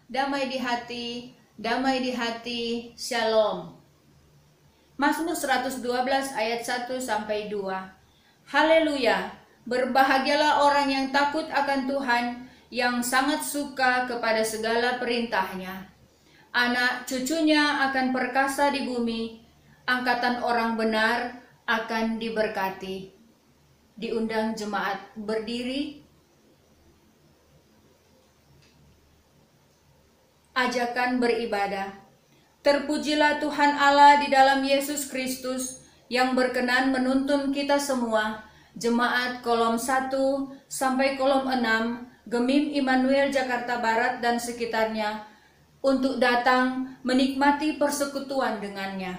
damai di hati, shalom. Mazmur 112 ayat 1 sampai 2. Haleluya, berbahagialah orang yang takut akan Tuhan, yang sangat suka kepada segala perintahnya. Anak cucunya akan perkasa di bumi, angkatan orang benar akan diberkati. Diundang jemaat berdiri. Ajakan beribadah. Terpujilah Tuhan Allah di dalam Yesus Kristus yang berkenan menuntun kita semua, jemaat kolom 1 sampai kolom 6, Gemim Immanuel Jakarta Barat dan sekitarnya, untuk datang menikmati persekutuan dengannya.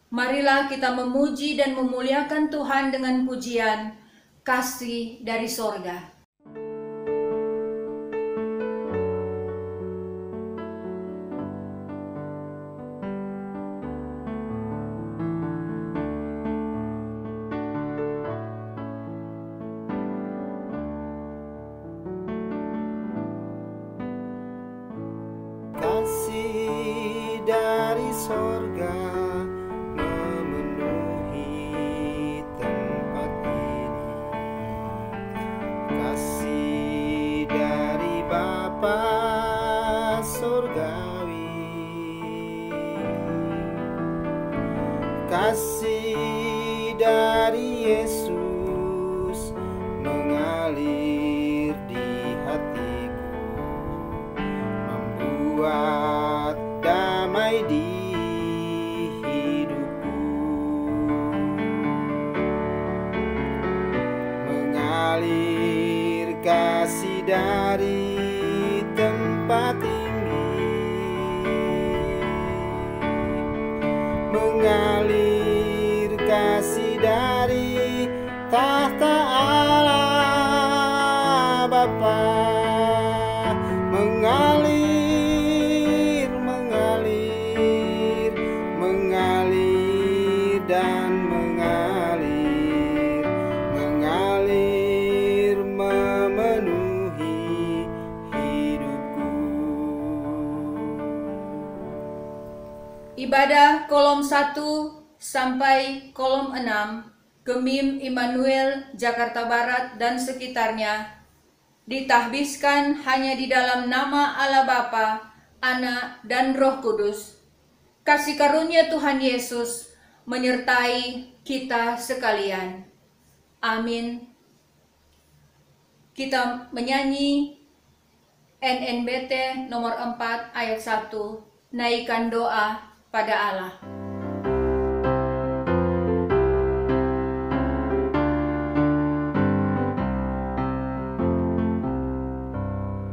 Marilah kita memuji dan memuliakan Tuhan dengan pujian, kasih dari sorga. Kasih dari sorga memenuhi tempat ini. Kasih dari Bapa sorgawi. Kasih dari Yesus mengalir di hatiku, membuat damai di hidupku. Mengalir kasih dari tempat tinggi, mengalir kasih dari tahta Allah Bapa. Mengalir, mengalir, mengalir dan mengalir, mengalir memenuhi hidupku. Ibadah kolom 1 sampai kolom 6, Gemim Immanuel Jakarta Barat dan sekitarnya, ditahbiskan hanya di dalam nama Allah Bapa, Anak, dan Roh Kudus. Kasih karunia Tuhan Yesus menyertai kita sekalian. Amin. Kita menyanyi NNBT nomor 4 ayat 1, naikkan doa pada Allah.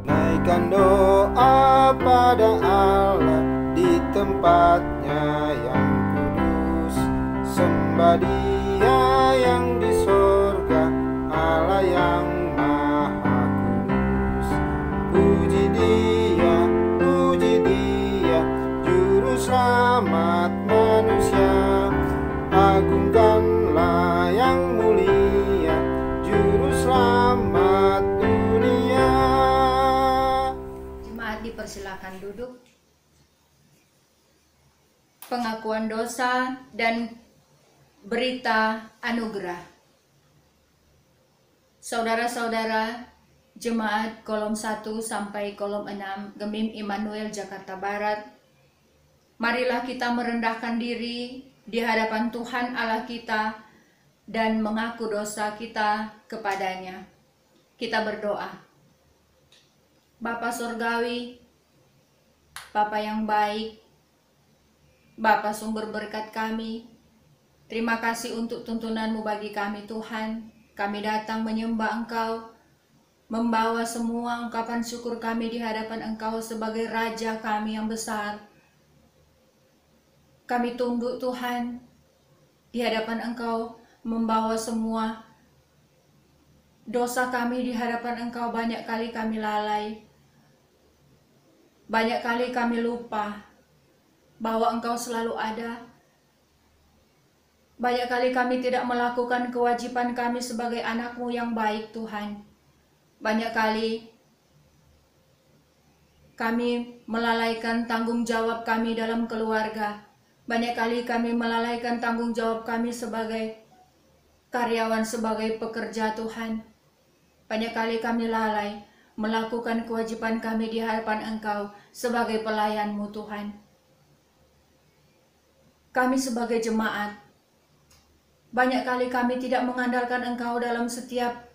Naikkan doa pada Allah di tempatnya yang kudus. Sembah Dia yang di sorga, Allah yang maha kudus. Puji Dia, Juru Selamat manusia. Agungkanlah yang mulia, Juru Selamat dunia. Dipersilakan duduk. Pengakuan dosa dan berita anugerah. Saudara-saudara, jemaat kolom 1 sampai kolom 6, Gemim Immanuel Jakarta Barat, marilah kita merendahkan diri di hadapan Tuhan Allah kita dan mengaku dosa kita kepadanya. Kita berdoa. Bapa Surgawi, Bapa yang baik, Bapa sumber berkat kami, terima kasih untuk tuntunan-Mu bagi kami Tuhan. Kami datang menyembah Engkau, membawa semua ungkapan syukur kami di hadapan Engkau sebagai Raja kami yang besar. Kami tunduk Tuhan, di hadapan Engkau membawa semua dosa kami di hadapan Engkau. Banyak kali kami lalai, banyak kali kami lupa bahwa Engkau selalu ada. Banyak kali kami tidak melakukan kewajiban kami sebagai anak-Mu yang baik Tuhan. Banyak kali kami melalaikan tanggung jawab kami dalam keluarga. Banyak kali kami melalaikan tanggung jawab kami sebagai karyawan, sebagai pekerja Tuhan. Banyak kali kami lalai melakukan kewajiban kami di hadapan Engkau sebagai pelayan-Mu Tuhan. Kami sebagai jemaat, banyak kali kami tidak mengandalkan Engkau dalam setiap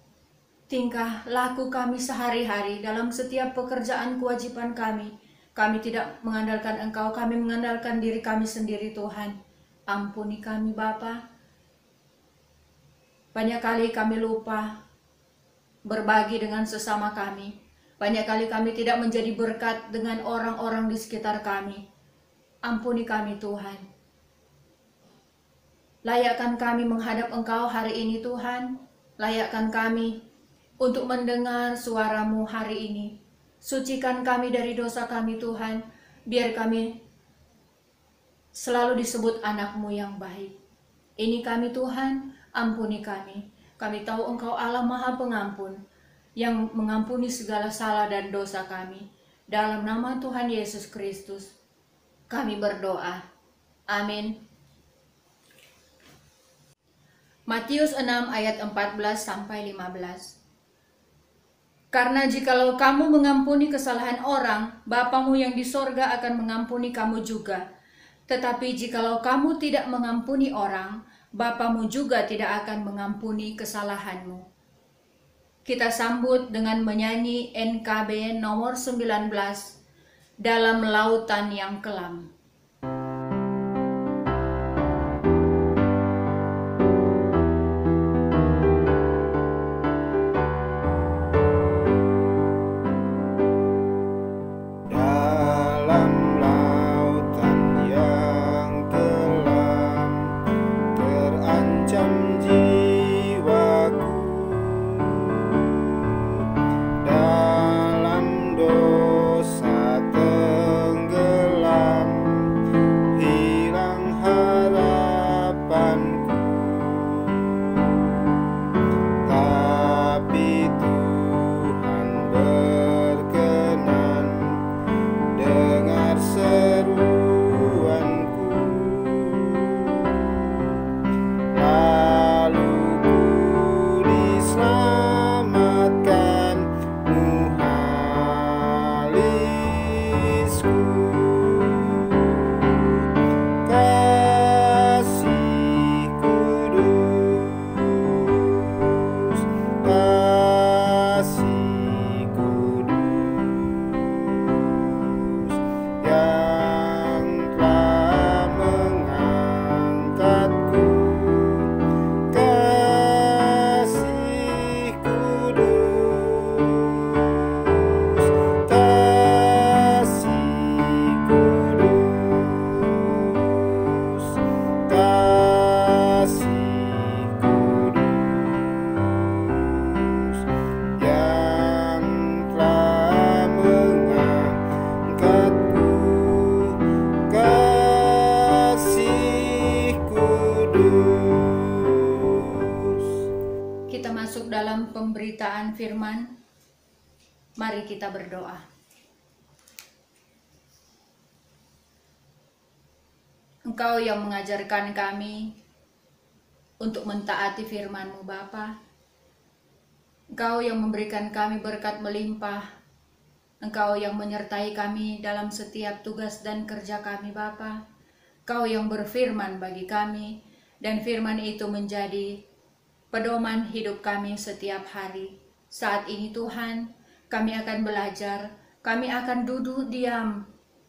tingkah laku kami sehari-hari, dalam setiap pekerjaan kewajiban kami. Kami tidak mengandalkan Engkau, kami mengandalkan diri kami sendiri Tuhan. Ampuni kami Bapa. Banyak kali kami lupa berbagi dengan sesama kami. Banyak kali kami tidak menjadi berkat dengan orang-orang di sekitar kami. Ampuni kami Tuhan. Layakkan kami menghadap Engkau hari ini Tuhan. Layakkan kami untuk mendengar suara-Mu hari ini. Sucikan kami dari dosa kami Tuhan. Biar kami selalu disebut anak-Mu yang baik. Ini kami Tuhan, ampuni kami. Kami tahu Engkau Allah Maha Pengampun, yang mengampuni segala salah dan dosa kami. Dalam nama Tuhan Yesus Kristus, kami berdoa. Amin. Matius 6 ayat 14-15. Karena jikalau kamu mengampuni kesalahan orang, Bapamu yang di sorga akan mengampuni kamu juga. Tetapi jikalau kamu tidak mengampuni orang, Bapamu juga tidak akan mengampuni kesalahanmu. Kita sambut dengan menyanyi NKB nomor 19, Dalam Lautan yang Kelam. Dalam pemberitaan firman, mari kita berdoa. Engkau yang mengajarkan kami untuk mentaati firman-Mu Bapa. Engkau yang memberikan kami berkat melimpah. Engkau yang menyertai kami dalam setiap tugas dan kerja kami Bapa. Engkau yang berfirman bagi kami, dan firman itu menjadi pedoman hidup kami setiap hari. Saat ini Tuhan, kami akan belajar, kami akan duduk diam,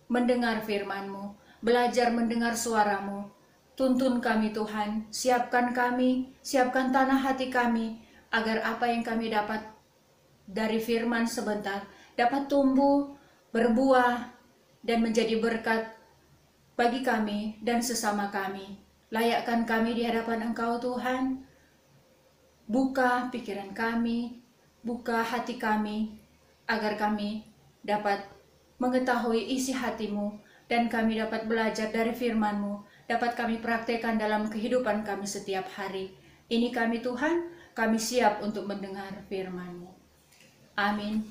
mendengar firman-Mu, belajar mendengar suara-Mu. Tuntun kami Tuhan, siapkan kami, siapkan tanah hati kami, agar apa yang kami dapat dari firman sebentar, dapat tumbuh, berbuah, dan menjadi berkat bagi kami dan sesama kami. Layakkan kami di hadapan Engkau Tuhan. Buka pikiran kami, buka hati kami, agar kami dapat mengetahui isi hati-Mu, dan kami dapat belajar dari firman-Mu, dapat kami praktekkan dalam kehidupan kami setiap hari. Ini kami Tuhan, kami siap untuk mendengar firman-Mu. Amin.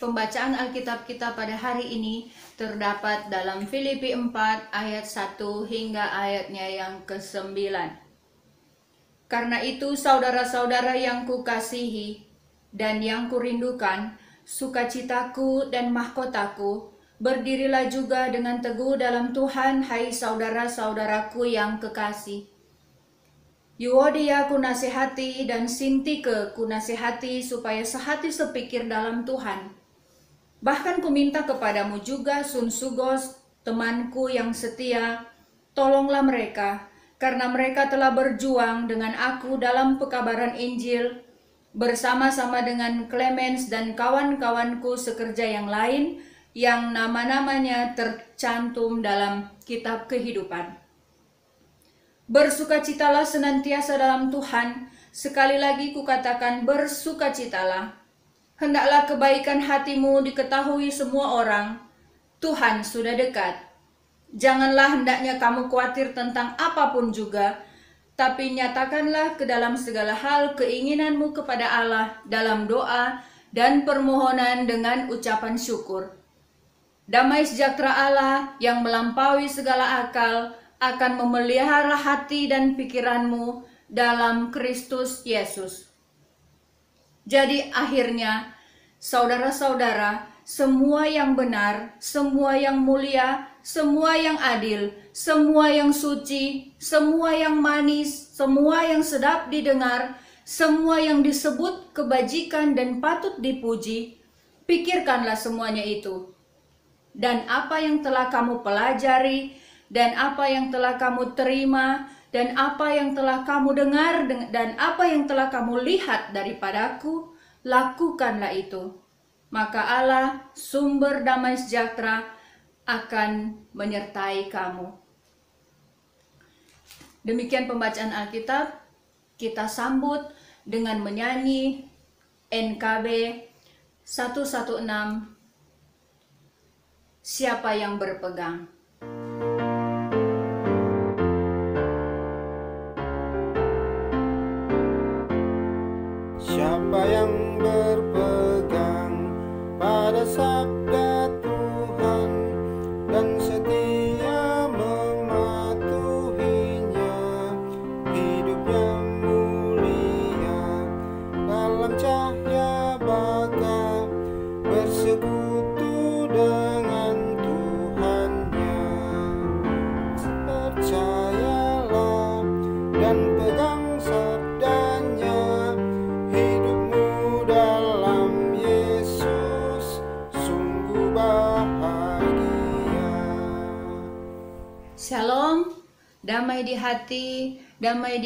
Pembacaan Alkitab kita pada hari ini terdapat dalam Filipi 4 ayat 1 hingga ayatnya yang ke-9. Karena itu saudara-saudara yang kukasihi dan yang kurindukan, sukacitaku dan mahkotaku, berdirilah juga dengan teguh dalam Tuhan, hai saudara-saudaraku yang kekasih. Euodia kunasihati dan Sintike kunasihati supaya sehati sepikir dalam Tuhan. Bahkan kuminta kepadamu juga Sunsugos, temanku yang setia, tolonglah mereka, karena mereka telah berjuang dengan aku dalam pekabaran Injil, bersama-sama dengan Clemens dan kawan-kawanku sekerja yang lain, yang nama-namanya tercantum dalam kitab kehidupan. Bersukacitalah senantiasa dalam Tuhan, sekali lagi kukatakan bersukacitalah. Hendaklah kebaikan hatimu diketahui semua orang. Tuhan sudah dekat. Janganlah hendaknya kamu khawatir tentang apapun juga, tapi nyatakanlah ke dalam segala hal keinginanmu kepada Allah dalam doa dan permohonan dengan ucapan syukur. Damai sejahtera Allah yang melampaui segala akal akan memelihara hati dan pikiranmu dalam Kristus Yesus. Jadi akhirnya, saudara-saudara, semua yang benar, semua yang mulia, semua yang adil, semua yang suci, semua yang manis, semua yang sedap didengar, semua yang disebut kebajikan dan patut dipuji, pikirkanlah semuanya itu. Dan apa yang telah kamu pelajari, dan apa yang telah kamu terima, dan apa yang telah kamu dengar, dan apa yang telah kamu lihat daripadaku, lakukanlah itu. Maka Allah, sumber damai sejahtera, akan menyertai kamu. Demikian pembacaan Alkitab. Kita sambut dengan menyanyi NKB 116, Siapa yang berpegang. Siapa yang berpegang pada sabda Tuhan dan setia mematuhinya, hidupnya mulia dalam cahaya baka, bersekutu dengan Tuhannya. Percayalah dan pegang sabdanya, hidupmu dalam Yesus sungguh bahagia. Shalom, damai di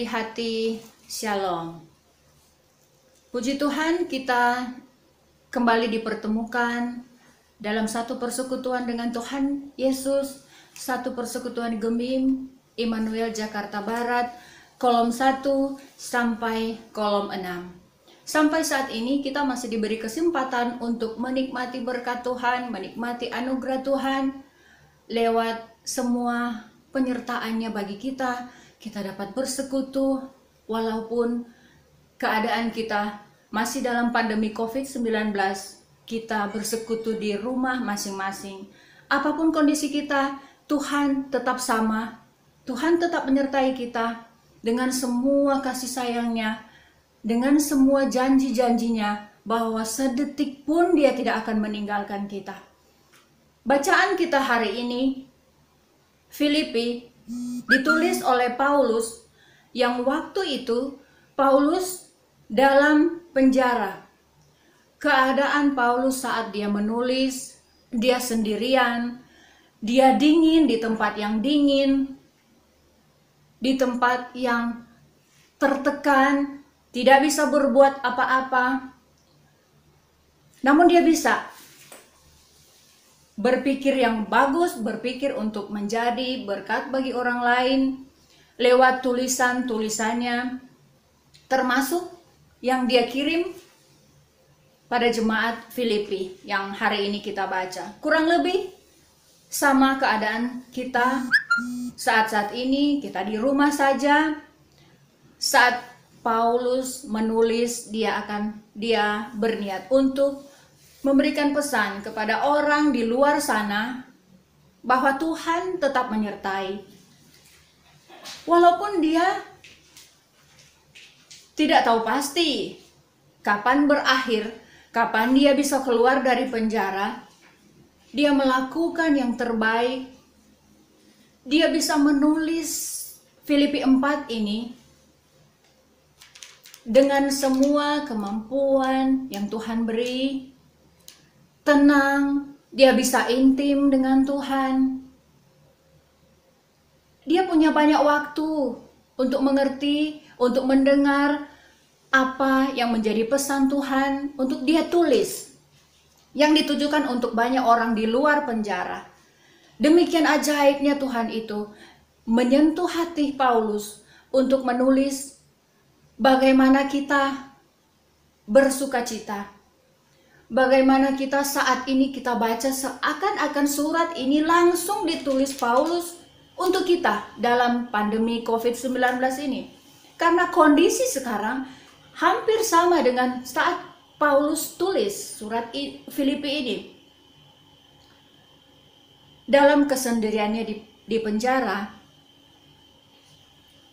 hati, shalom. Puji Tuhan, kita kembali dipertemukan dalam satu persekutuan dengan Tuhan Yesus, satu persekutuan Gemim, Immanuel Jakarta Barat, kolom 1 sampai kolom 6. Sampai saat ini kita masih diberi kesempatan untuk menikmati berkat Tuhan, menikmati anugerah Tuhan lewat semua penyertaannya bagi kita. Kita dapat bersekutu walaupun keadaan kita masih dalam pandemi COVID-19. Kita bersekutu di rumah masing-masing. Apapun kondisi kita, Tuhan tetap sama. Tuhan tetap menyertai kita dengan semua kasih sayangnya, dengan semua janji-janjinya, bahwa sedetik pun Dia tidak akan meninggalkan kita. Bacaan kita hari ini, Filipi, ditulis oleh Paulus, yang waktu itu Paulus dalam penjara. Keadaan Paulus saat dia menulis, dia sendirian, dia dingin di tempat yang dingin, di tempat yang tertekan, tidak bisa berbuat apa-apa. Namun dia bisa berpikir yang bagus, berpikir untuk menjadi berkat bagi orang lain lewat tulisan-tulisannya, termasuk yang dia kirim pada jemaat Filipi yang hari ini kita baca. Kurang lebih sama keadaan kita saat-saat ini. Kita di rumah saja. Saat Paulus menulis, dia berniat untuk memberikan pesan kepada orang di luar sana bahwa Tuhan tetap menyertai. Walaupun dia tidak tahu pasti kapan berakhir, kapan dia bisa keluar dari penjara, dia melakukan yang terbaik. Dia bisa menulis Filipi 4 ini dengan semua kemampuan yang Tuhan beri. Tenang, dia bisa intim dengan Tuhan. Dia punya banyak waktu untuk mengerti, untuk mendengar apa yang menjadi pesan Tuhan untuk dia tulis, yang ditujukan untuk banyak orang di luar penjara. Demikian ajaibnya Tuhan itu menyentuh hati Paulus untuk menulis bagaimana kita bersukacita. Bagaimana kita saat ini kita baca seakan-akan surat ini langsung ditulis Paulus untuk kita dalam pandemi COVID-19 ini. Karena kondisi sekarang hampir sama dengan saat Paulus tulis surat Filipi ini. Dalam kesendiriannya di penjara,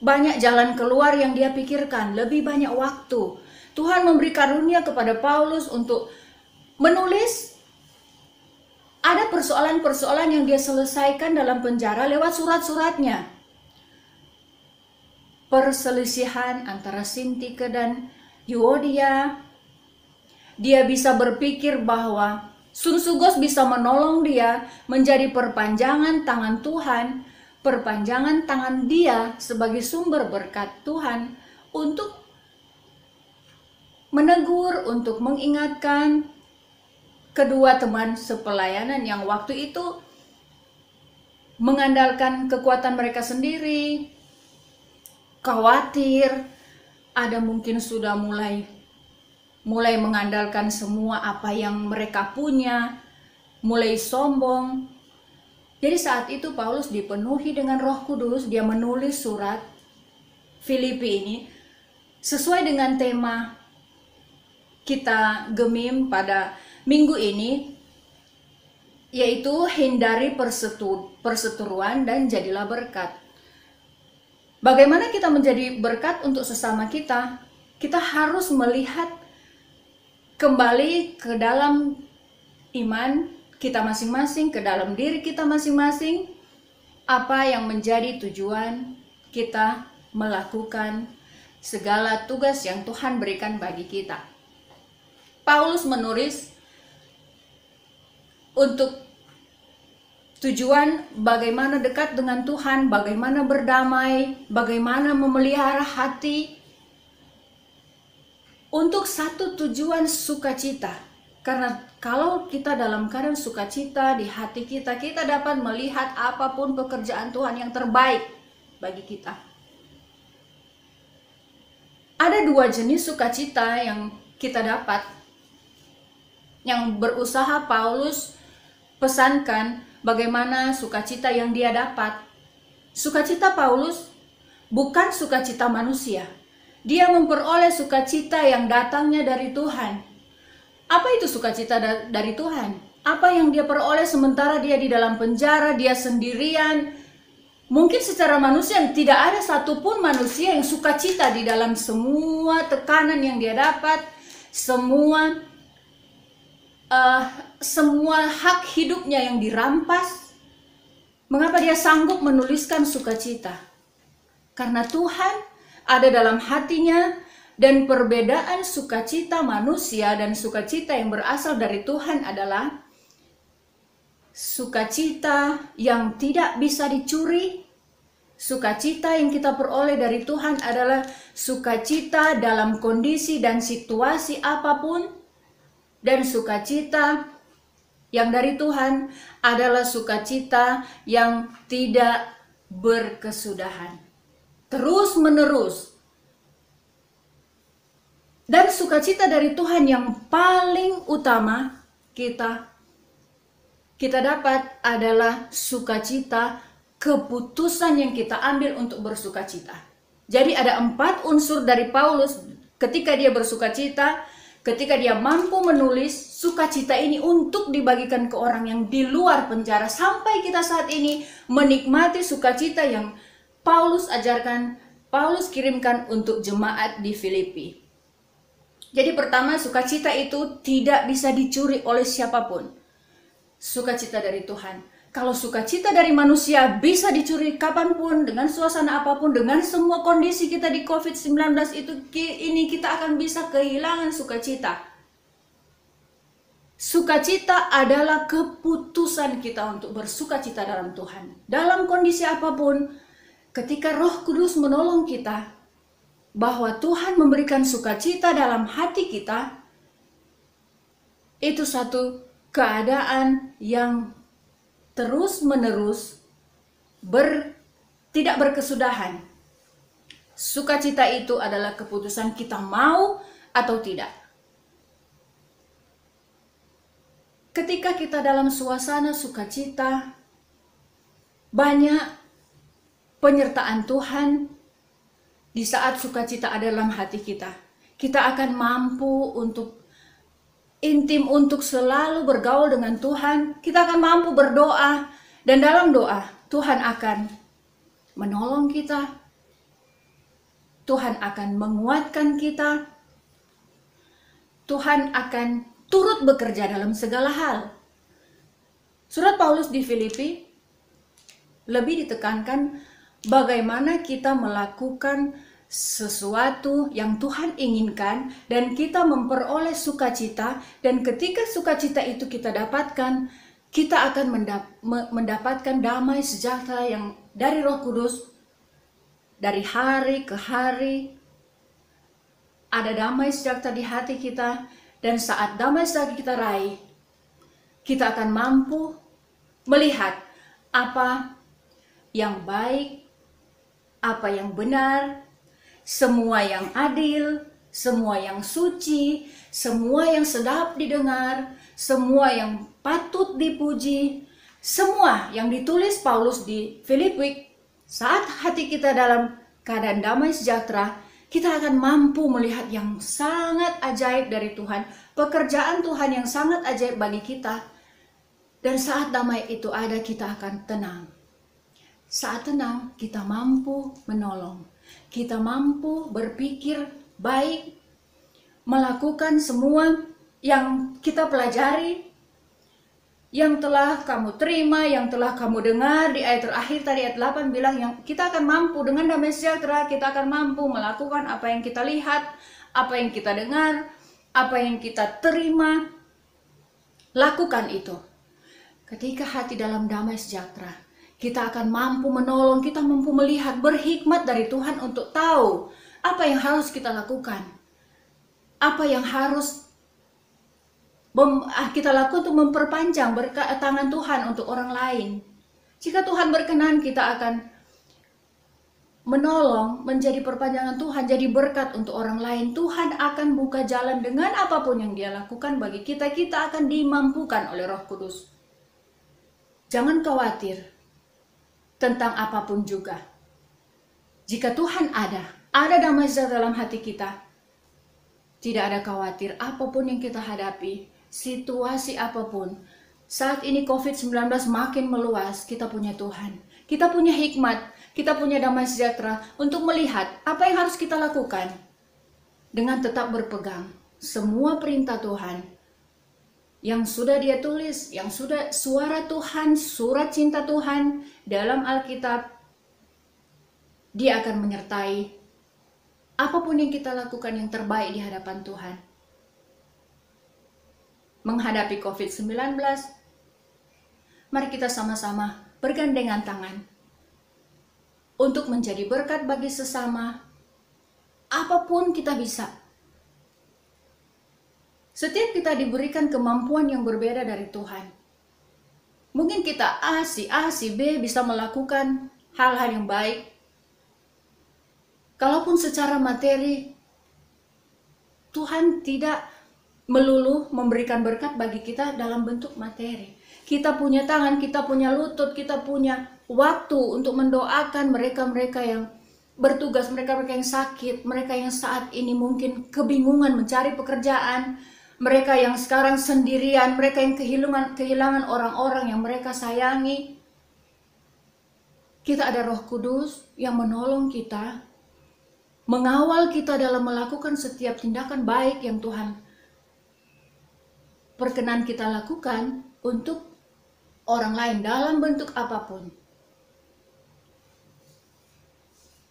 banyak jalan keluar yang dia pikirkan, lebih banyak waktu. Tuhan memberi karunia kepada Paulus untuk menulis. Ada persoalan-persoalan yang dia selesaikan dalam penjara lewat surat-suratnya. Perselisihan antara Sintike dan Euodia. Dia bisa berpikir bahwa Sunsugos bisa menolong dia menjadi perpanjangan tangan Tuhan, perpanjangan tangan dia sebagai sumber berkat Tuhan untuk menegur, untuk mengingatkan kedua teman sepelayanan yang waktu itu mengandalkan kekuatan mereka sendiri, khawatir, ada mungkin sudah mulai mengandalkan semua apa yang mereka punya, mulai sombong. Jadi saat itu Paulus dipenuhi dengan Roh Kudus, dia menulis surat Filipi ini sesuai dengan tema kita gemim pada minggu ini, yaitu hindari perseteruan dan jadilah berkat. Bagaimana kita menjadi berkat untuk sesama kita? Kita harus melihat kembali ke dalam iman kita masing-masing, ke dalam diri kita masing-masing, apa yang menjadi tujuan kita melakukan segala tugas yang Tuhan berikan bagi kita. Paulus menulis untuk tujuan bagaimana dekat dengan Tuhan, bagaimana berdamai, bagaimana memelihara hati, untuk satu tujuan sukacita. Karena kalau kita dalam keadaan sukacita di hati kita, kita dapat melihat apapun pekerjaan Tuhan yang terbaik bagi kita. Ada dua jenis sukacita yang kita dapat, yang berusaha Paulus pesankan bagaimana sukacita yang dia dapat. Sukacita Paulus bukan sukacita manusia. Dia memperoleh sukacita yang datangnya dari Tuhan. Apa itu sukacita dari Tuhan? Apa yang dia peroleh sementara dia di dalam penjara, dia sendirian. Mungkin secara manusia tidak ada satupun manusia yang sukacita di dalam semua tekanan yang dia dapat, semua hak hidupnya yang dirampas. Mengapa dia sanggup menuliskan sukacita? Karena Tuhan ada dalam hatinya, dan perbedaan sukacita manusia dan sukacita yang berasal dari Tuhan adalah sukacita yang tidak bisa dicuri. Sukacita yang kita peroleh dari Tuhan adalah sukacita dalam kondisi dan situasi apapun. Dan sukacita yang dari Tuhan adalah sukacita yang tidak berkesudahan, terus menerus. Dan sukacita dari Tuhan yang paling utama kita dapat adalah sukacita, keputusan yang kita ambil untuk bersukacita. Jadi ada 4 unsur dari Paulus ketika dia bersukacita. Ketika dia mampu menulis sukacita ini untuk dibagikan ke orang yang di luar penjara, sampai kita saat ini menikmati sukacita yang Paulus ajarkan, Paulus kirimkan untuk jemaat di Filipi. Jadi pertama, sukacita itu tidak bisa dicuri oleh siapapun. Sukacita dari Tuhan. Kalau sukacita dari manusia bisa dicuri kapanpun, dengan suasana apapun, dengan semua kondisi kita di COVID-19 ini kita akan bisa kehilangan sukacita. Sukacita adalah keputusan kita untuk bersukacita dalam Tuhan. Dalam kondisi apapun, ketika Roh Kudus menolong kita, bahwa Tuhan memberikan sukacita dalam hati kita, itu satu keadaan yang terus-menerus tidak berkesudahan. Sukacita itu adalah keputusan kita mau atau tidak. Ketika kita dalam suasana sukacita, banyak penyertaan Tuhan di saat sukacita ada dalam hati kita. Kita akan mampu untuk intim, untuk selalu bergaul dengan Tuhan. Kita akan mampu berdoa, dan dalam doa Tuhan akan menolong kita. Tuhan akan menguatkan kita. Tuhan akan turut bekerja dalam segala hal. Surat Paulus di Filipi lebih ditekankan bagaimana kita melakukan sesuatu yang Tuhan inginkan dan kita memperoleh sukacita, dan ketika sukacita itu kita dapatkan, kita akan mendapatkan damai sejahtera yang dari Roh Kudus. Dari hari ke hari ada damai sejahtera di hati kita, dan saat damai sejahtera kita raih, kita akan mampu melihat apa yang baik, apa yang benar, semua yang adil, semua yang suci, semua yang sedap didengar, semua yang patut dipuji, semua yang ditulis Paulus di Filipi. Saat hati kita dalam keadaan damai sejahtera, kita akan mampu melihat yang sangat ajaib dari Tuhan, pekerjaan Tuhan yang sangat ajaib bagi kita. Dan saat damai itu ada, kita akan tenang. Saat tenang, kita mampu menolong. Kita mampu berpikir baik, melakukan semua yang kita pelajari, yang telah kamu terima, yang telah kamu dengar. Di ayat terakhir tadi, ayat 8 bilang, yang kita akan mampu dengan damai sejahtera, kita akan mampu melakukan apa yang kita lihat, apa yang kita dengar, apa yang kita terima. Lakukan itu. Ketika hati dalam damai sejahtera, kita akan mampu menolong, kita mampu melihat, berhikmat dari Tuhan untuk tahu apa yang harus kita lakukan. Apa yang harus kita lakukan untuk memperpanjang tangan Tuhan untuk orang lain. Jika Tuhan berkenan, kita akan menolong, menjadi perpanjangan Tuhan, jadi berkat untuk orang lain. Tuhan akan buka jalan dengan apapun yang Dia lakukan bagi kita. Kita akan dimampukan oleh Roh Kudus. Jangan khawatir tentang apapun juga. Jika Tuhan ada damai sejahtera dalam hati kita, tidak ada khawatir apapun yang kita hadapi, situasi apapun. Saat ini COVID-19 makin meluas, kita punya Tuhan. Kita punya hikmat, kita punya damai sejahtera untuk melihat apa yang harus kita lakukan. Dengan tetap berpegang semua perintah Tuhan yang sudah Dia tulis, yang sudah suara Tuhan, surat cinta Tuhan dalam Alkitab. Dia akan menyertai apapun yang kita lakukan yang terbaik di hadapan Tuhan. Menghadapi COVID-19, mari kita sama-sama bergandengan tangan untuk menjadi berkat bagi sesama. Apapun kita bisa. Setiap kita diberikan kemampuan yang berbeda dari Tuhan. Mungkin kita si A, si B bisa melakukan hal-hal yang baik. Kalaupun secara materi, Tuhan tidak melulu memberikan berkat bagi kita dalam bentuk materi. Kita punya tangan, kita punya lutut, kita punya waktu untuk mendoakan mereka-mereka yang bertugas, mereka-mereka yang sakit, mereka yang saat ini mungkin kebingungan mencari pekerjaan. mereka yang sekarang sendirian, mereka yang kehilangan orang-orang yang mereka sayangi. Kita ada Roh Kudus yang menolong kita, mengawal kita dalam melakukan setiap tindakan baik yang Tuhan perkenan kita lakukan untuk orang lain dalam bentuk apapun.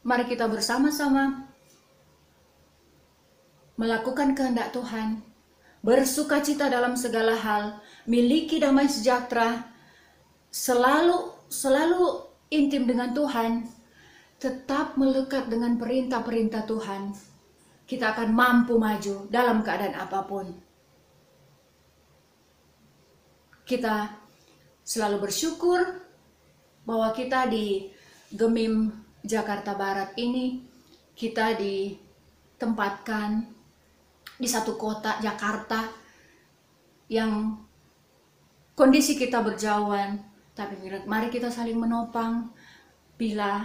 Mari kita bersama-sama melakukan kehendak Tuhan, bersukacita dalam segala hal, miliki damai sejahtera, selalu intim dengan Tuhan, tetap melekat dengan perintah-perintah Tuhan. Kita akan mampu maju dalam keadaan apapun. Kita selalu bersyukur bahwa kita di Gemim Jakarta Barat ini, kita ditempatkan di satu kota Jakarta yang kondisi kita berjauhan, tapi mari kita saling menopang. Bila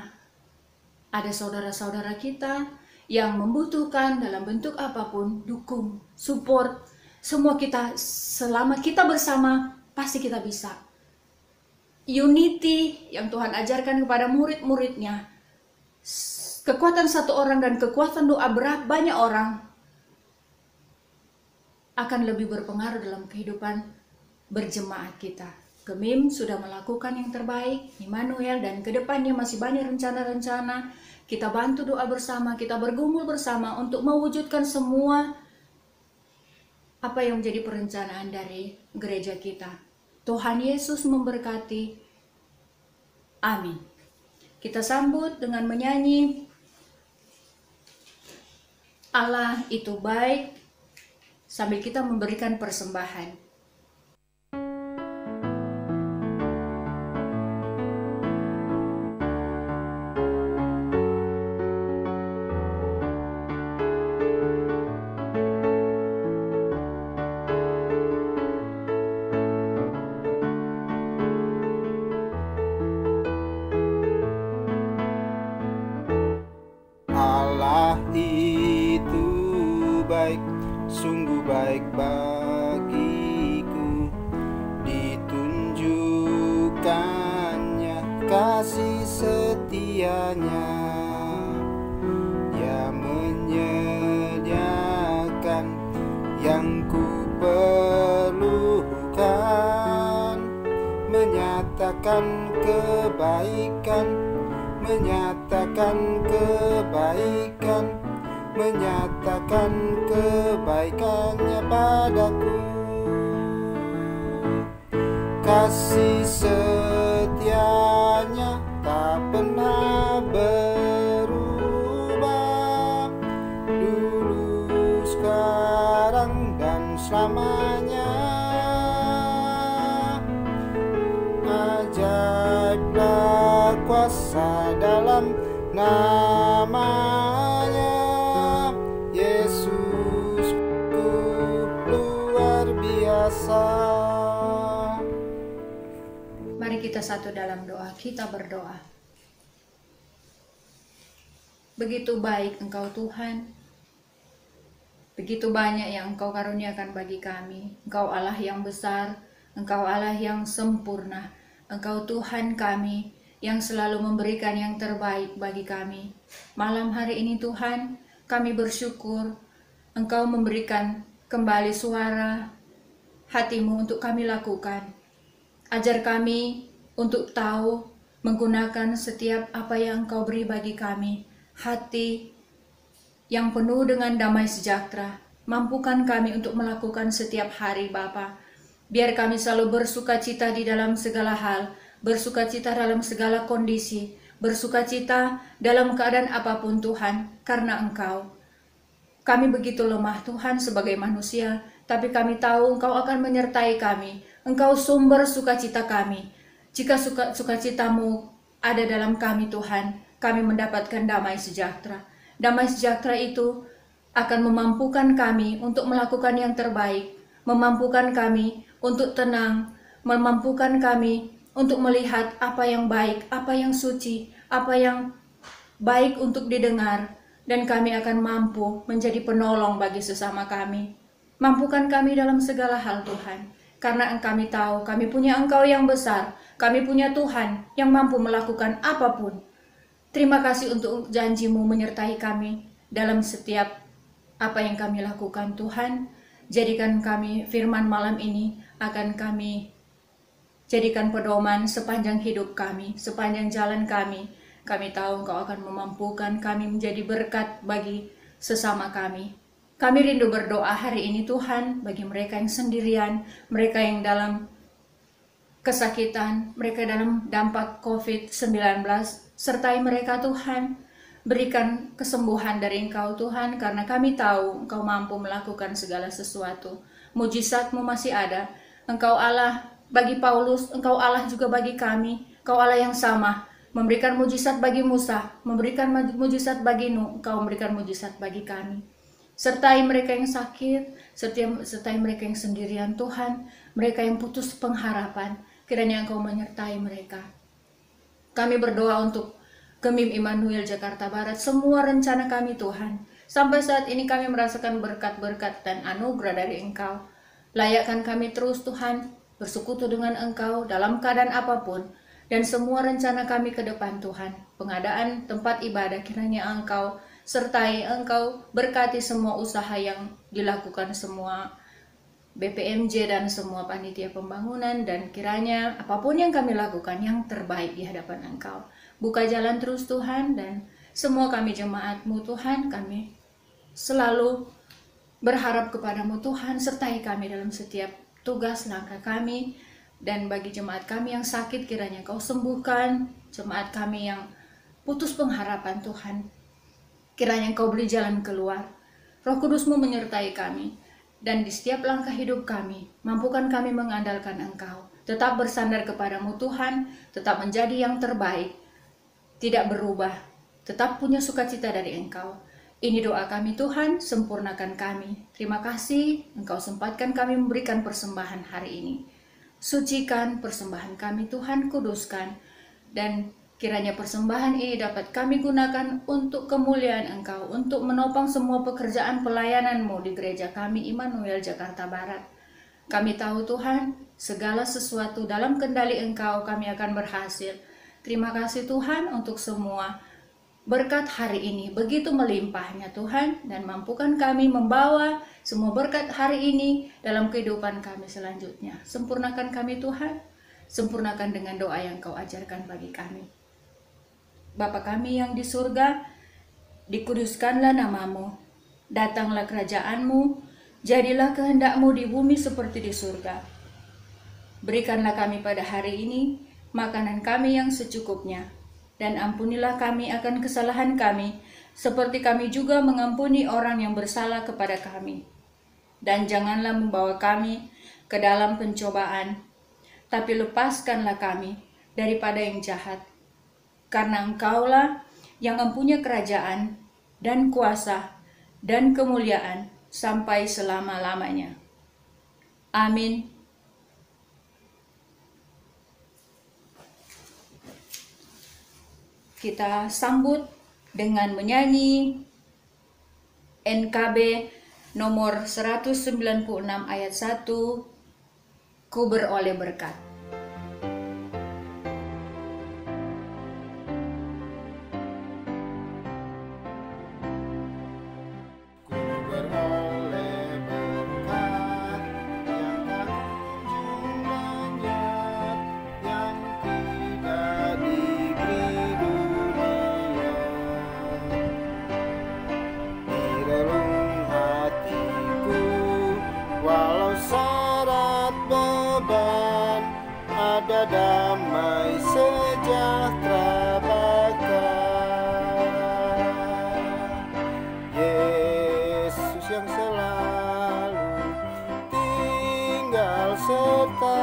ada saudara-saudara kita yang membutuhkan dalam bentuk apapun, dukung, support, semua kita, selama kita bersama, pasti kita bisa. Unity yang Tuhan ajarkan kepada murid-muridnya, kekuatan satu orang dan kekuatan doa banyak orang akan lebih berpengaruh dalam kehidupan berjemaat kita. Gemim sudah melakukan yang terbaik, Immanuel, dan kedepannya masih banyak rencana-rencana. Kita bantu doa bersama, kita bergumul bersama untuk mewujudkan semua apa yang menjadi perencanaan dari gereja kita. Tuhan Yesus memberkati. Amin. Kita sambut dengan menyanyi Allah itu baik sambil kita memberikan persembahan. Sungguh baik bagiku, ditunjukkannya kasih setianya. Dia menyediakan yang ku perlukan, menyatakan kebaikan, menyatakan kebaikan, menyatakan kebaikannya padaku. Kasih setianya tak pernah berubah, dulu, sekarang, dan selamanya. Ajaiblah kuasa dalam namanya, Yesusku luar biasa. Mari kita satu dalam doa, kita berdoa. Begitu baik Engkau Tuhan, begitu banyak yang Engkau karuniakan bagi kami. Engkau Allah yang besar, Engkau Allah yang sempurna, Engkau Tuhan kami yang selalu memberikan yang terbaik bagi kami. Malam hari ini Tuhan, kami bersyukur Engkau memberikan kembali suara hati-Mu untuk kami lakukan. Ajar kami untuk tahu menggunakan setiap apa yang Engkau beri bagi kami. Hati yang penuh dengan damai sejahtera. Mampukan kami untuk melakukan setiap hari Bapa. Biar kami selalu bersukacita di dalam segala hal, bersukacita dalam segala kondisi, bersukacita dalam keadaan apapun Tuhan, karena Engkau. Kami begitu lemah Tuhan sebagai manusia, tapi kami tahu Engkau akan menyertai kami. Engkau sumber sukacita kami. Jika sukacitamu ada dalam kami Tuhan, kami mendapatkan damai sejahtera. Damai sejahtera itu akan memampukan kami untuk melakukan yang terbaik, memampukan kami untuk tenang, memampukan kami untuk melihat apa yang baik, apa yang suci, apa yang baik untuk didengar, dan kami akan mampu menjadi penolong bagi sesama kami. Mampukan kami dalam segala hal Tuhan. Karena kami tahu kami punya Engkau yang besar. Kami punya Tuhan yang mampu melakukan apapun. Terima kasih untuk janji-Mu menyertai kami dalam setiap apa yang kami lakukan Tuhan. Jadikan kami firman malam ini akan kami jadikan pedoman sepanjang hidup kami, sepanjang jalan kami. Kami tahu Engkau akan memampukan kami menjadi berkat bagi sesama kami. Kami rindu berdoa hari ini Tuhan bagi mereka yang sendirian, mereka yang dalam kesakitan, mereka dalam dampak COVID-19. Sertai mereka Tuhan, berikan kesembuhan dari Engkau Tuhan, karena kami tahu Engkau mampu melakukan segala sesuatu. Mujizat-Mu masih ada. Engkau Allah bagi Paulus, Engkau Allah juga bagi kami. Engkau Allah yang sama, memberikan mujizat bagi Musa, memberikan mujizat bagi Nuh, Engkau memberikan mujizat bagi kami. Sertai mereka yang sakit, sertai mereka yang sendirian Tuhan, mereka yang putus pengharapan, kiranya Engkau menyertai mereka. Kami berdoa untuk Gemim Immanuel Jakarta Barat, semua rencana kami Tuhan. Sampai saat ini kami merasakan berkat-berkat dan anugerah dari Engkau. Layakkan kami terus Tuhan, bersekutu dengan Engkau dalam keadaan apapun. Dan semua rencana kami ke depan Tuhan, pengadaan tempat ibadah kiranya Engkau sertai, Engkau berkati semua usaha yang dilakukan semua BPMJ dan semua panitia pembangunan, dan kiranya apapun yang kami lakukan yang terbaik di hadapan Engkau. Buka jalan terus Tuhan, dan semua kami jemaat-Mu Tuhan, kami selalu berharap kepada-Mu Tuhan, sertai kami dalam setiap tugas langkah kami, dan bagi jemaat kami yang sakit kiranya Engkau sembuhkan, jemaat kami yang putus pengharapan Tuhan, kiranya Engkau beri jalan keluar. Roh Kudus-Mu menyertai kami, dan di setiap langkah hidup kami, mampukan kami mengandalkan Engkau. Tetap bersandar kepada-Mu Tuhan, tetap menjadi yang terbaik, tidak berubah, tetap punya sukacita dari Engkau. Ini doa kami Tuhan, sempurnakan kami. Terima kasih Engkau sempatkan kami memberikan persembahan hari ini. Sucikan persembahan kami Tuhan, kuduskan, dan kiranya persembahan ini dapat kami gunakan untuk kemuliaan Engkau, untuk menopang semua pekerjaan pelayanan-Mu di gereja kami Immanuel Jakarta Barat. Kami tahu Tuhan, segala sesuatu dalam kendali Engkau kami akan berhasil. Terima kasih Tuhan untuk semua berkat hari ini, begitu melimpahnya Tuhan, dan mampukan kami membawa semua berkat hari ini dalam kehidupan kami selanjutnya. Sempurnakan kami Tuhan, sempurnakan dengan doa yang Kau ajarkan bagi kami. Bapa kami yang di surga, dikuduskanlah nama-Mu, datanglah kerajaan-Mu, jadilah kehendak-Mu di bumi seperti di surga. Berikanlah kami pada hari ini makanan kami yang secukupnya, dan ampunilah kami akan kesalahan kami, seperti kami juga mengampuni orang yang bersalah kepada kami. Dan janganlah membawa kami ke dalam pencobaan, tapi lepaskanlah kami daripada yang jahat. Karena Engkaulah yang mempunyai kerajaan dan kuasa dan kemuliaan sampai selama-lamanya. Amin. Kita sambut dengan menyanyi NKB nomor 196 ayat 1, Ku beroleh berkat. Ada damai sejahtera bahkan Yesus yang selalu tinggal serta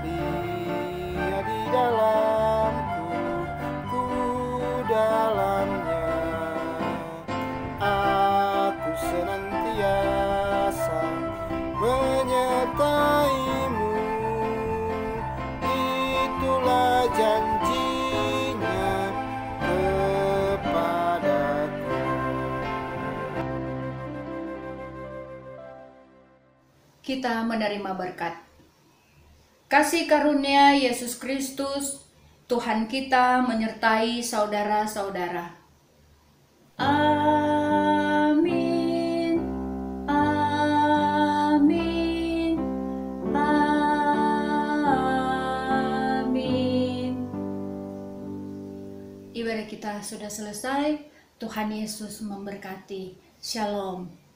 Dia di dalamku, ku dalamnya. Aku senantiasa menyertai-Mu, itulah janjinya kepadaku. kita menerima berkat. Kasih karunia Yesus Kristus, Tuhan kita menyertai saudara-saudara. Amin. Amin. Amin. Ibadah kita sudah selesai. Tuhan Yesus memberkati. Shalom.